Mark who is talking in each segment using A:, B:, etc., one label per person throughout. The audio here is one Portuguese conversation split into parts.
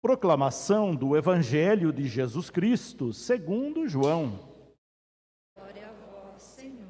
A: Proclamação do Evangelho de Jesus Cristo, segundo João.
B: Glória a vós, Senhor.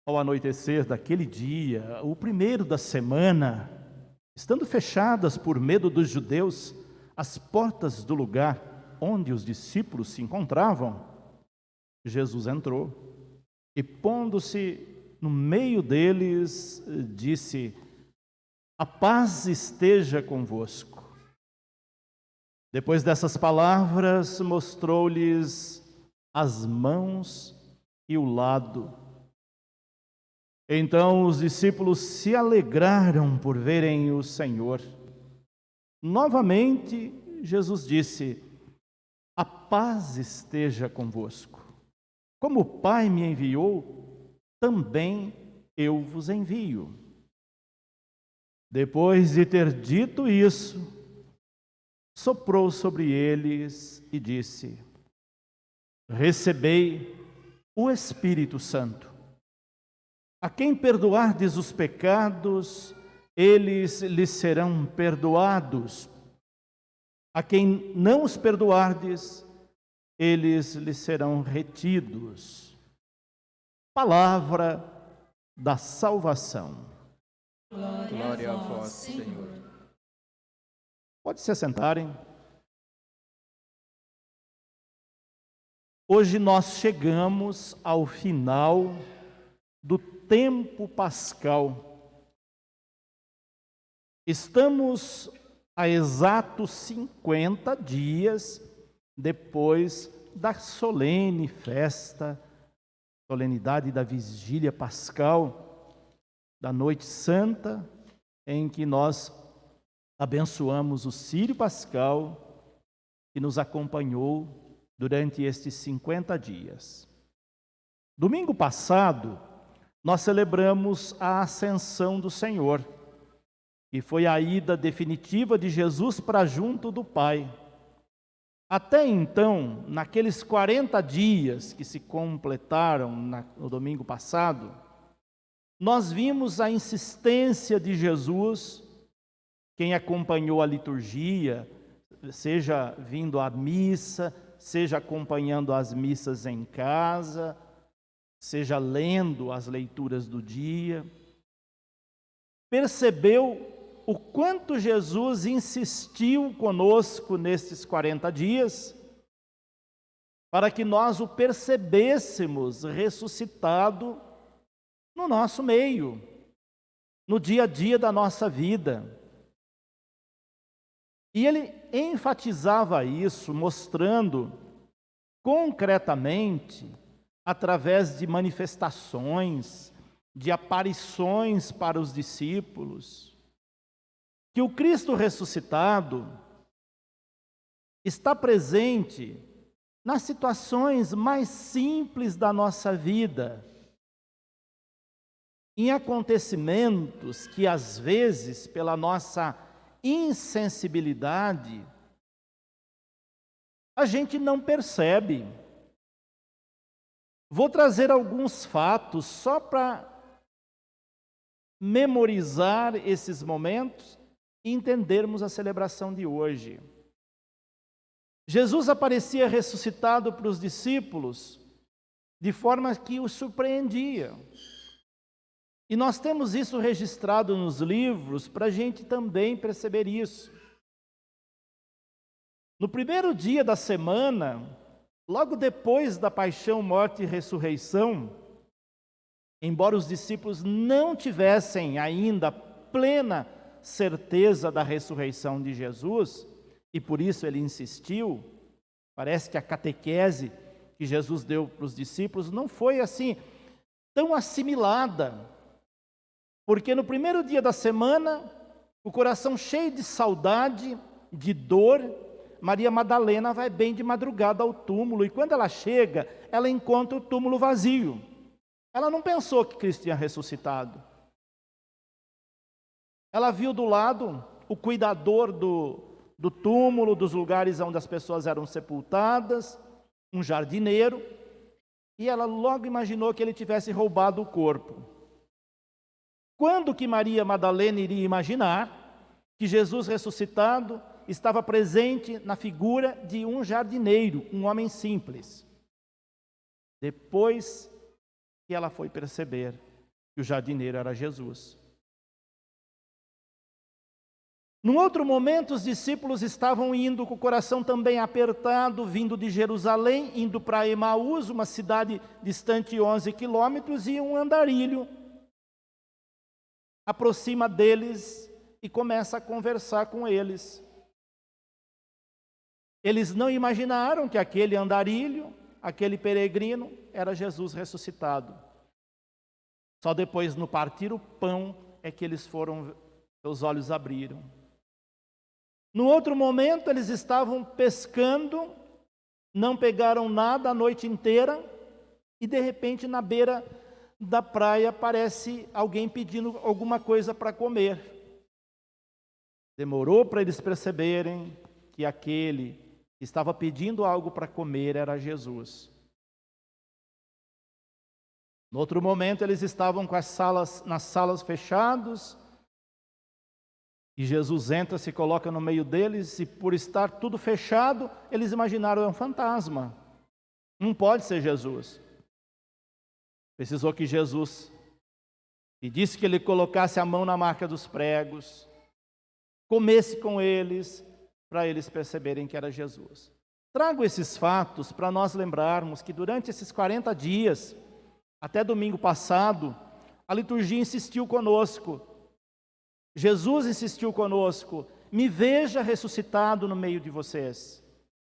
A: Ao anoitecer daquele dia, o primeiro da semana, estando fechadas por medo dos judeus as portas do lugar onde os discípulos se encontravam, Jesus entrou e, pondo-se no meio deles, disse: "A paz esteja convosco." Depois dessas palavras, mostrou-lhes as mãos e o lado. Então os discípulos se alegraram por verem o Senhor. Novamente, Jesus disse: "A paz esteja convosco. Como o Pai me enviou, também eu vos envio." Depois de ter dito isso, soprou sobre eles e disse: "Recebei o Espírito Santo. A quem perdoardes os pecados, eles lhes serão perdoados. A quem não os perdoardes, eles lhes serão retidos." Palavra da salvação.
B: Glória a vós, Senhor.
A: Pode se assentarem. Hoje nós chegamos ao final do tempo pascal. Estamos a exatos 50 dias depois da solene festa, solenidade da vigília pascal, da noite santa, em que nós abençoamos o círio pascal que nos acompanhou durante estes 50 dias. Domingo passado, nós celebramos a ascensão do Senhor, que foi a ida definitiva de Jesus para junto do Pai. Até então, naqueles 40 dias que se completaram no domingo passado, nós vimos a insistência de Jesus. Quem acompanhou a liturgia, seja vindo à missa, seja acompanhando as missas em casa, seja lendo as leituras do dia, percebeu o quanto Jesus insistiu conosco nestes 40 dias, para que nós o percebêssemos ressuscitado no nosso meio, no dia a dia da nossa vida. E ele enfatizava isso, mostrando concretamente, através de manifestações, de aparições para os discípulos, que o Cristo ressuscitado está presente nas situações mais simples da nossa vida, em acontecimentos que às vezes, pela nossa insensibilidade, a gente não percebe. Vou trazer alguns fatos só para memorizar esses momentos e entendermos a celebração de hoje. Jesus aparecia ressuscitado para os discípulos de forma que os surpreendia. E nós temos isso registrado nos livros para a gente também perceber isso. No primeiro dia da semana, logo depois da paixão, morte e ressurreição, embora os discípulos não tivessem ainda plena certeza da ressurreição de Jesus, e por isso ele insistiu, parece que a catequese que Jesus deu para os discípulos não foi assim tão assimilada, porque no primeiro dia da semana, o coração cheio de saudade, de dor, Maria Madalena vai bem de madrugada ao túmulo, e quando ela chega, ela encontra o túmulo vazio. Ela não pensou que Cristo tinha ressuscitado. Ela viu do lado o cuidador do túmulo, dos lugares onde as pessoas eram sepultadas, um jardineiro, e ela logo imaginou que ele tivesse roubado o corpo. Quando que Maria Madalena iria imaginar que Jesus ressuscitado estava presente na figura de um jardineiro, um homem simples? Depois que ela foi perceber que o jardineiro era Jesus. Num outro momento, os discípulos estavam indo com o coração também apertado, vindo de Jerusalém, indo para Emaús, uma cidade distante 11 quilômetros, e um andarilho aproxima deles e começa a conversar com eles. Eles não imaginaram que aquele andarilho, aquele peregrino, era Jesus ressuscitado. Só depois, no partir o pão, é que seus olhos abriram. No outro momento, eles estavam pescando, não pegaram nada a noite inteira, e de repente, na beira da praia, aparece alguém pedindo alguma coisa para comer. Demorou para eles perceberem que aquele que estava pedindo algo para comer era Jesus. No outro momento, eles estavam nas salas fechadas, e Jesus entra, se coloca no meio deles, e por estar tudo fechado, eles imaginaram é um fantasma. Não pode ser Jesus. Precisou que Jesus pedisse que ele colocasse a mão na marca dos pregos, comesse com eles, para eles perceberem que era Jesus. Trago esses fatos para nós lembrarmos que durante esses 40 dias, até domingo passado, a liturgia insistiu conosco. Jesus insistiu conosco: me veja ressuscitado no meio de vocês.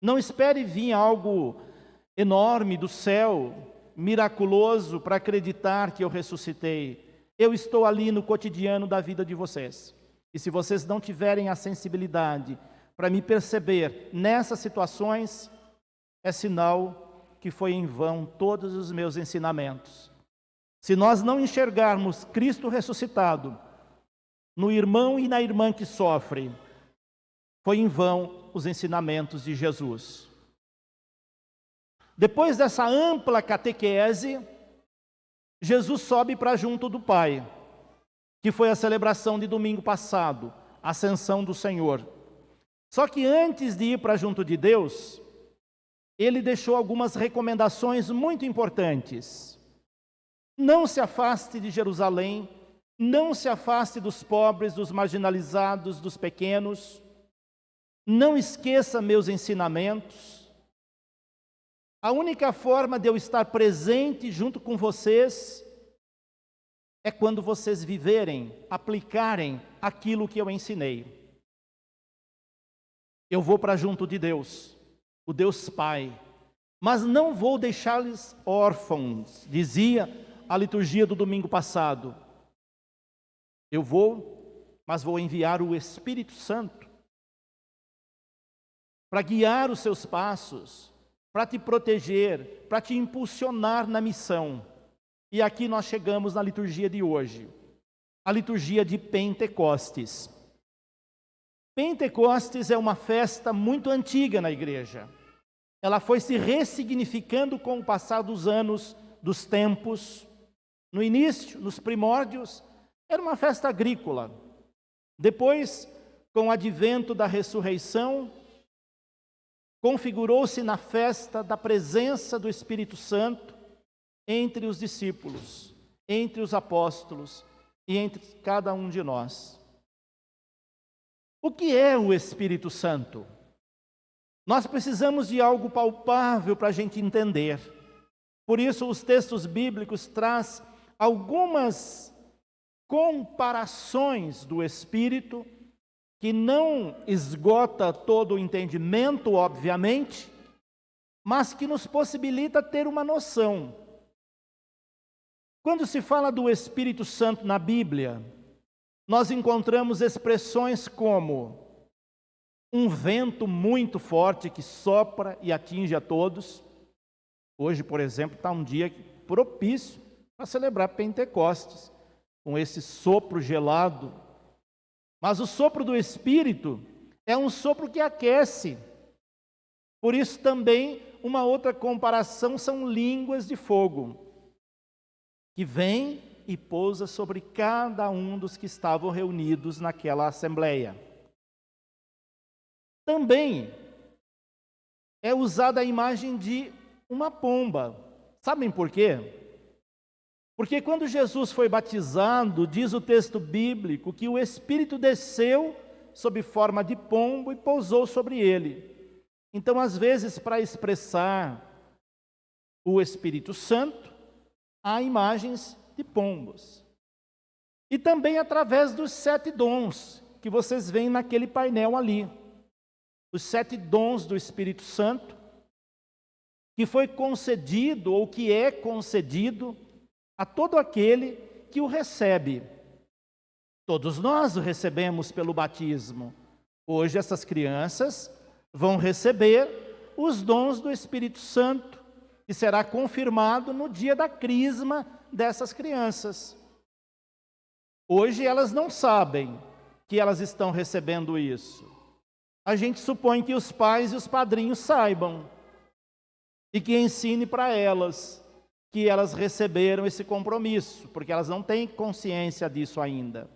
A: Não espere vir algo enorme do céu, miraculoso, para acreditar que eu ressuscitei. Eu estou ali no cotidiano da vida de vocês. E se vocês não tiverem a sensibilidade para me perceber nessas situações, é sinal que foi em vão todos os meus ensinamentos. Se nós não enxergarmos Cristo ressuscitado no irmão e na irmã que sofre, foi em vão os ensinamentos de Jesus. Depois dessa ampla catequese, Jesus sobe para junto do Pai, que foi a celebração de domingo passado, a ascensão do Senhor. Só que antes de ir para junto de Deus, ele deixou algumas recomendações muito importantes. Não se afaste de Jerusalém, não se afaste dos pobres, dos marginalizados, dos pequenos. Não esqueça meus ensinamentos. A única forma de eu estar presente junto com vocês é quando vocês viverem, aplicarem aquilo que eu ensinei. Eu vou para junto de Deus, o Deus Pai, mas não vou deixá-los órfãos, dizia a liturgia do domingo passado. Eu vou, mas vou enviar o Espírito Santo para guiar os seus passos, para te proteger, para te impulsionar na missão. E aqui nós chegamos na liturgia de hoje, a liturgia de Pentecostes. Pentecostes é uma festa muito antiga na igreja. Ela foi se ressignificando com o passar dos anos, dos tempos. No início, nos primórdios, era uma festa agrícola. Depois, com o advento da ressurreição, configurou-se na festa da presença do Espírito Santo entre os discípulos, entre os apóstolos e entre cada um de nós. O que é o Espírito Santo? Nós precisamos de algo palpável para a gente entender. Por isso, os textos bíblicos trazem algumas comparações do Espírito, que não esgota todo o entendimento, obviamente, mas que nos possibilita ter uma noção. Quando se fala do Espírito Santo na Bíblia, nós encontramos expressões como um vento muito forte que sopra e atinge a todos. Hoje, por exemplo, está um dia propício para celebrar Pentecostes, com esse sopro gelado. Mas o sopro do Espírito é um sopro que aquece. Por isso também, uma outra comparação são línguas de fogo, que vem e pousa sobre cada um dos que estavam reunidos naquela assembleia. Também é usada a imagem de uma pomba. Sabem por quê? Porque quando Jesus foi batizado, diz o texto bíblico que o Espírito desceu sob forma de pombo e pousou sobre ele. Então, às vezes, para expressar o Espírito Santo, há imagens de pombos. E também através dos 7 dons que vocês veem naquele painel ali. Os 7 dons do Espírito Santo, que foi concedido ou que é concedido a todo aquele que o recebe. Todos nós o recebemos pelo batismo. Hoje essas crianças vão receber os dons do Espírito Santo, que será confirmado no dia da crisma dessas crianças. Hoje elas não sabem que elas estão recebendo isso. A gente supõe que os pais e os padrinhos saibam e que ensine para elas que elas receberam esse compromisso, porque elas não têm consciência disso ainda.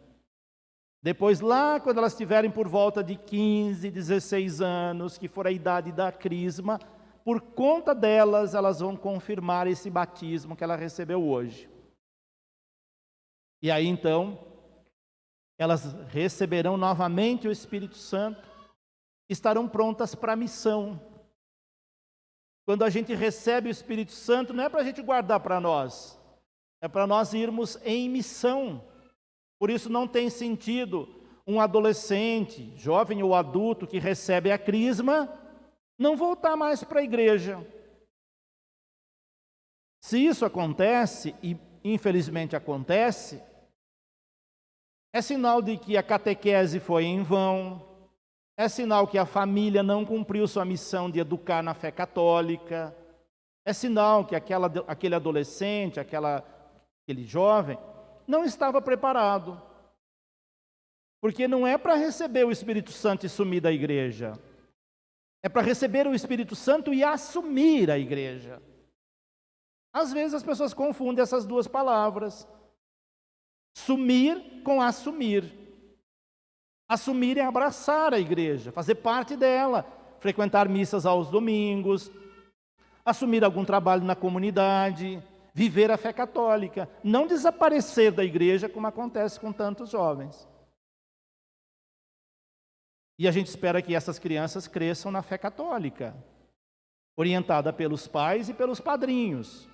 A: Depois, lá, quando elas tiverem por volta de 15, 16 anos, que for a idade da crisma, por conta delas, elas vão confirmar esse batismo que ela recebeu hoje. E aí, então, elas receberão novamente o Espírito Santo, estarão prontas para a missão. Quando a gente recebe o Espírito Santo, não é para a gente guardar para nós, é para nós irmos em missão. Por isso não tem sentido um adolescente, jovem ou adulto que recebe a crisma, não voltar mais para a igreja. Se isso acontece, e infelizmente acontece, é sinal de que a catequese foi em vão, é sinal que a família não cumpriu sua missão de educar na fé católica, é sinal que aquele adolescente, aquele jovem, não estava preparado. Porque não é para receber o Espírito Santo e sumir da igreja. É para receber o Espírito Santo e assumir a igreja. Às vezes as pessoas confundem essas duas palavras. Sumir com assumir. Assumir é abraçar a igreja, fazer parte dela, frequentar missas aos domingos, assumir algum trabalho na comunidade, viver a fé católica, não desaparecer da igreja como acontece com tantos jovens. E a gente espera que essas crianças cresçam na fé católica, orientada pelos pais e pelos padrinhos.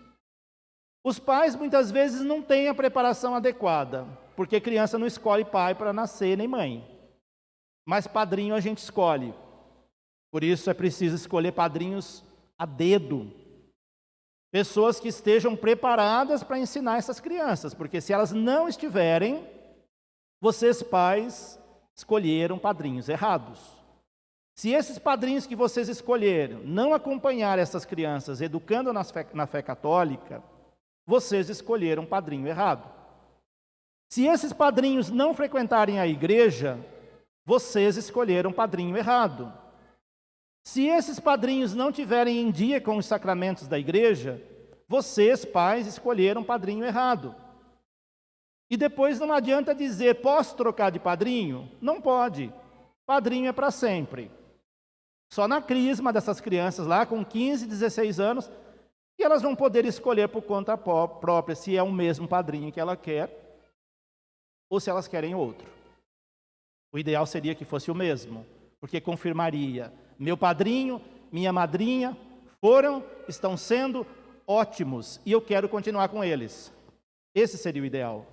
A: Os pais muitas vezes não têm a preparação adequada, porque criança não escolhe pai para nascer nem mãe. Mas padrinho a gente escolhe. Por isso é preciso escolher padrinhos a dedo. Pessoas que estejam preparadas para ensinar essas crianças, porque se elas não estiverem, vocês pais escolheram padrinhos errados. Se esses padrinhos que vocês escolheram não acompanhar essas crianças educando na fé católica, vocês escolheram padrinho errado. Se esses padrinhos não frequentarem a igreja, vocês escolheram padrinho errado. Se esses padrinhos não tiverem em dia com os sacramentos da igreja, vocês, pais, escolheram padrinho errado. E depois não adianta dizer, posso trocar de padrinho? Não pode. Padrinho é para sempre. Só na crisma dessas crianças lá, com 15, 16 anos, que elas vão poder escolher por conta própria se é o mesmo padrinho que ela quer, ou se elas querem outro. O ideal seria que fosse o mesmo, porque confirmaria, meu padrinho, minha madrinha, estão sendo ótimos, e eu quero continuar com eles. Esse seria o ideal.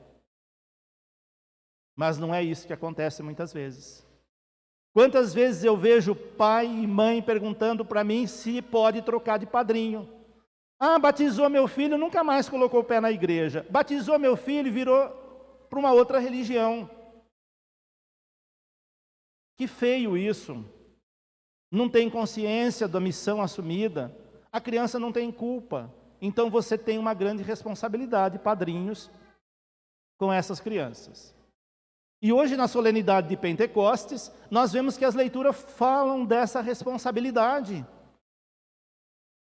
A: Mas não é isso que acontece muitas vezes. Quantas vezes eu vejo pai e mãe perguntando para mim se pode trocar de padrinho. Ah, batizou meu filho, nunca mais colocou o pé na igreja. Batizou meu filho e virou para uma outra religião. Que feio isso. não tem consciência da missão assumida, a criança não tem culpa. Então você tem uma grande responsabilidade, padrinhos, com essas crianças. E hoje, na solenidade de Pentecostes, nós vemos que as leituras falam dessa responsabilidade.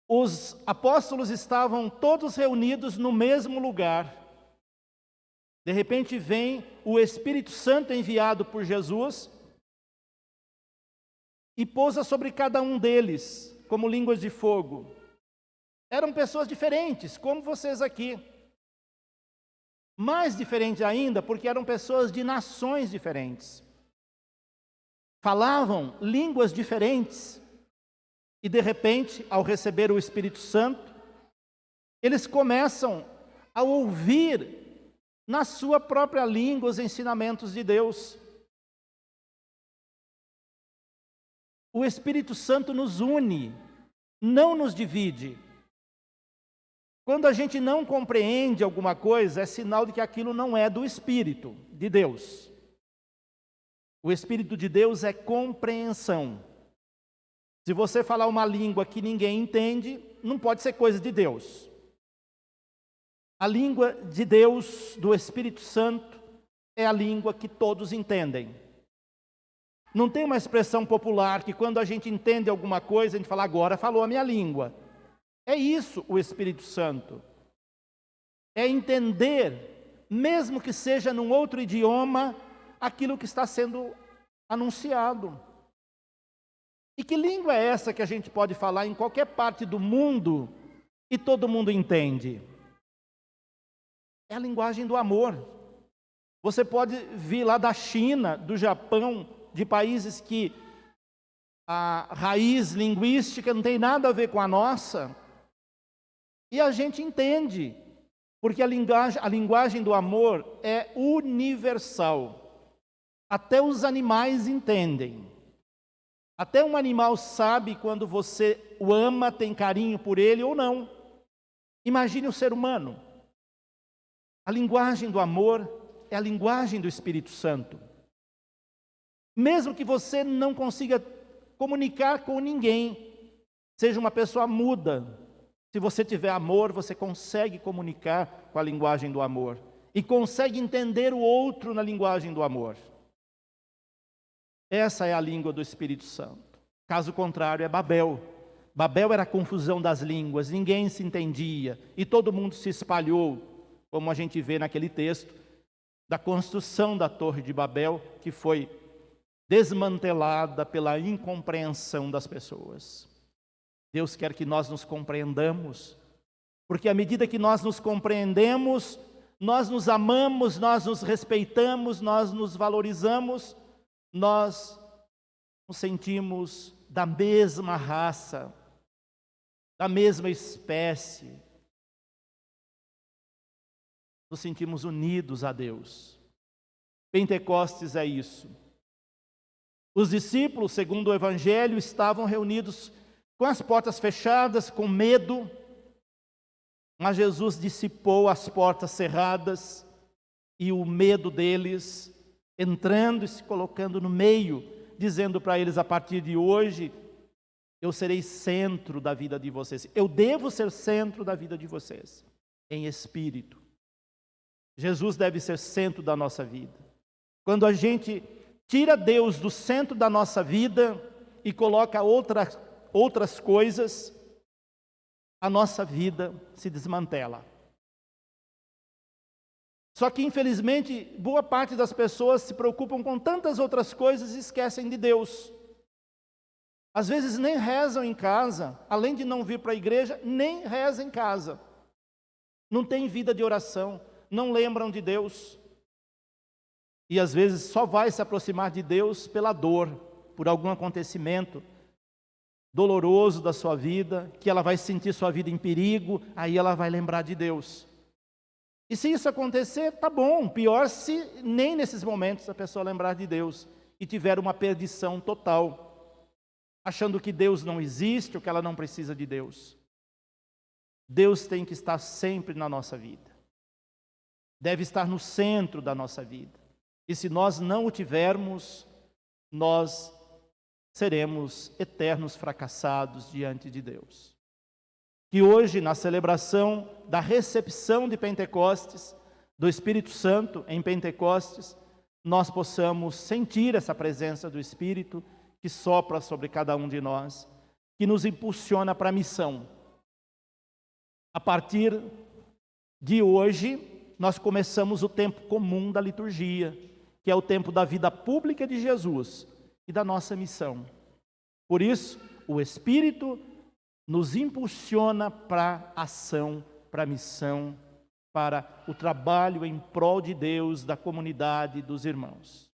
A: Os apóstolos estavam todos reunidos no mesmo lugar. De repente vem o Espírito Santo enviado por Jesus e pousa sobre cada um deles, como línguas de fogo. Eram pessoas diferentes, como vocês aqui. Mais diferentes ainda, porque eram pessoas de nações diferentes. Falavam línguas diferentes. E de repente, ao receber o Espírito Santo, eles começam a ouvir na sua própria língua os ensinamentos de Deus. O Espírito Santo nos une, não nos divide. Quando a gente não compreende alguma coisa, é sinal de que aquilo não é do Espírito de Deus. O Espírito de Deus é compreensão. Se você falar uma língua que ninguém entende, não pode ser coisa de Deus. A língua de Deus, do Espírito Santo, é a língua que todos entendem. Não tem uma expressão popular que quando a gente entende alguma coisa, a gente fala, agora falou a minha língua. É isso o Espírito Santo. É entender, mesmo que seja num outro idioma, aquilo que está sendo anunciado. E que língua é essa que a gente pode falar em qualquer parte do mundo e todo mundo entende? É a linguagem do amor. Você pode vir lá da China, do Japão, de países que a raiz linguística não tem nada a ver com a nossa, e a gente entende, porque a linguagem do amor é universal. Até os animais entendem. Até um animal sabe quando você o ama, tem carinho por ele ou não. Imagine o ser humano. A linguagem do amor é a linguagem do Espírito Santo. Mesmo que você não consiga comunicar com ninguém, seja uma pessoa muda, se você tiver amor, você consegue comunicar com a linguagem do amor e consegue entender o outro na linguagem do amor. Essa é a língua do Espírito Santo. Caso contrário, é Babel. Babel era a confusão das línguas, ninguém se entendia e todo mundo se espalhou, como a gente vê naquele texto da construção da Torre de Babel, que foi desmantelada pela incompreensão das pessoas. Deus quer que nós nos compreendamos, porque à medida que nós nos compreendemos, nós nos amamos, nós nos respeitamos, nós nos valorizamos, nós nos sentimos da mesma raça, da mesma espécie, nos sentimos unidos a Deus. Pentecostes é isso. Os discípulos, segundo o Evangelho, estavam reunidos com as portas fechadas, com medo, mas Jesus dissipou as portas cerradas e o medo deles, entrando e se colocando no meio, dizendo para eles, a partir de hoje, eu serei centro da vida de vocês. Eu devo ser centro da vida de vocês, em espírito. Jesus deve ser centro da nossa vida. Quando a gente tira Deus do centro da nossa vida e coloca outras coisas, a nossa vida se desmantela. Só que, infelizmente, boa parte das pessoas se preocupam com tantas outras coisas e esquecem de Deus. Às vezes nem rezam em casa, além de não vir para a igreja, nem rezam em casa. Não tem vida de oração, não lembram de Deus. E às vezes só vai se aproximar de Deus pela dor, por algum acontecimento doloroso da sua vida, que ela vai sentir sua vida em perigo, aí ela vai lembrar de Deus. E se isso acontecer, tá bom, pior se nem nesses momentos a pessoa lembrar de Deus e tiver uma perdição total, achando que Deus não existe ou que ela não precisa de Deus. Deus tem que estar sempre na nossa vida. Deve estar no centro da nossa vida. E se nós não o tivermos, nós seremos eternos fracassados diante de Deus. Que hoje, na celebração da recepção de Pentecostes, do Espírito Santo em Pentecostes, nós possamos sentir essa presença do Espírito que sopra sobre cada um de nós, que nos impulsiona para a missão. A partir de hoje, nós começamos o tempo comum da liturgia, que é o tempo da vida pública de Jesus e da nossa missão. Por isso, o Espírito nos impulsiona para a ação, para a missão, para o trabalho em prol de Deus, da comunidade, dos irmãos.